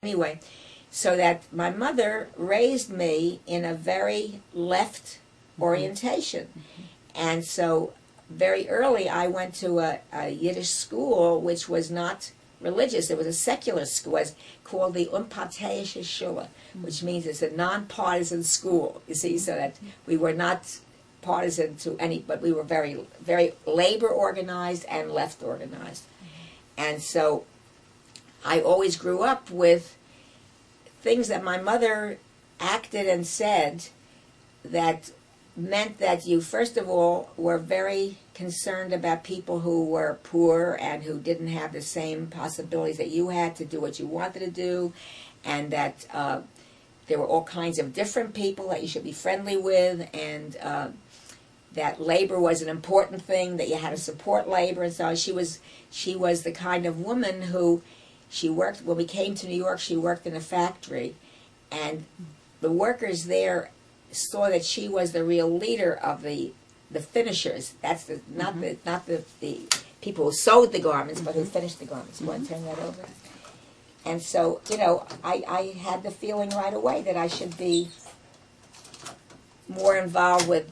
Anyway, so that my mother raised me in a very left orientation. And so very early I went to a Yiddish school which was not religious. It was a secular school. It was called the Unparteiische Schule, which means it's a non-partisan school, you see, so that we were not partisan to any, but we were very, very labor organized and left organized. And so I always grew up with things that my mother acted and said that meant that you, first of all, were very concerned about people who were poor and who didn't have the same possibilities that you had to do what you wanted to do, and that there were all kinds of different people that you should be friendly with, and that labor was an important thing, that you had to support labor. And so she was the kind of woman who, she worked, when we came to New York, she worked in a factory, and the workers there saw that she was the real leader of the finishers. That's the not the people who sewed the garments, but who finished the garments. You want to turn that over? And so, you know, I had the feeling right away that I should be more involved with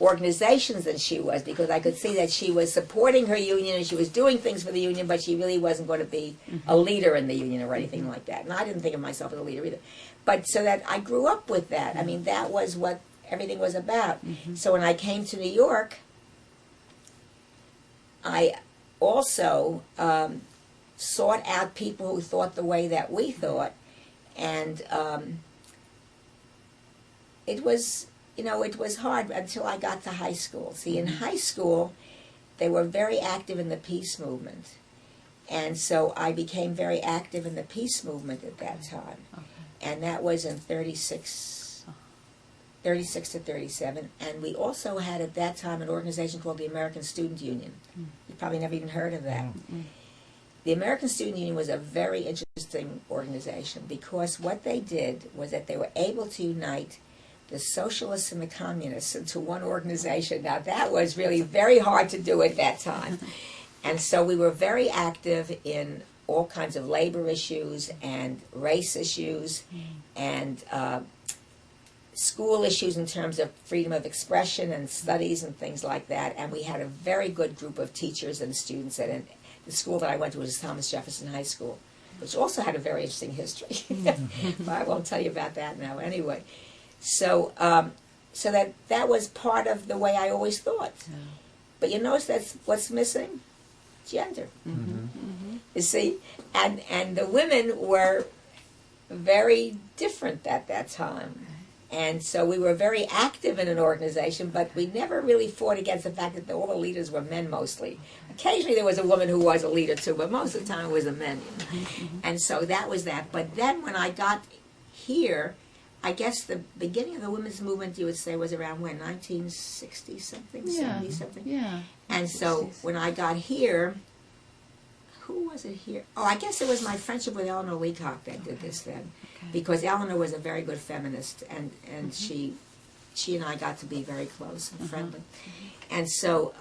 organizations than she was, because I could see that she was supporting her union and she was doing things for the union, but she really wasn't going to be a leader in the union or anything like that. And I didn't think of myself as a leader either. But so that I grew up with that. I mean, that was what everything was about. So when I came to New York, I also sought out people who thought the way that we thought. And it was, you know, it was hard until I got to high school. See, in high school, they were very active in the peace movement. And so I became very active in the peace movement at that time. And that was in 36 to 37. And we also had at that time an organization called the American Student Union. You probably never even heard of that. The American Student Union was a very interesting organization, because what they did was that they were able to unite the socialists and the communists into one organization. Now that was really very hard to do at that time. And so we were very active in all kinds of labor issues and race issues and school issues in terms of freedom of expression and studies and things like that. And we had a very good group of teachers and students. And the school that I went to was Thomas Jefferson High School, which also had a very interesting history. But I won't tell you about that now anyway. So so that was part of the way I always thought. But you notice that's what's missing? Gender. You see, and the women were very different at that time. And so we were very active in an organization, but we never really fought against the fact that all the leaders were men mostly. Occasionally there was a woman who was a leader too, but most of the time it was a man. And so that was that. But then when I got here, I guess the beginning of the women's movement, you would say, was around when? 1960-something? 70-something? Yeah. And so when I got here, who was it here? Oh, I guess it was my friendship with Eleanor Leacock that did this then. Because Eleanor was a very good feminist, and she and I got to be very close and friendly. And so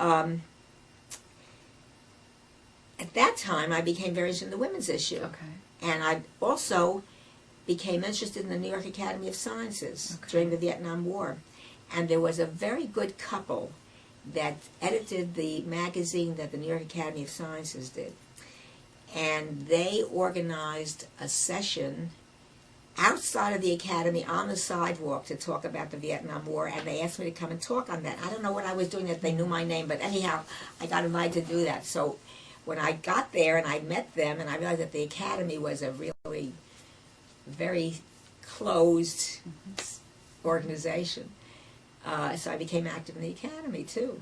at that time, I became very interested in the women's issue. And I also became interested in the New York Academy of Sciences during the Vietnam War. And there was a very good couple that edited the magazine that the New York Academy of Sciences did. And they organized a session outside of the academy on the sidewalk to talk about the Vietnam War, and they asked me to come and talk on that. I don't know what I was doing that they knew my name, but anyhow, I got invited to do that. So when I got there and I met them, and I realized that the academy was a really very closed organization. So I became active in the academy too.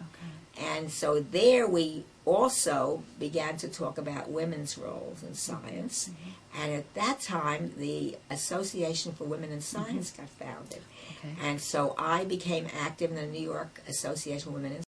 And so there we also began to talk about women's roles in science. And at that time, the Association for Women in Science got founded. And so I became active in the New York Association for Women in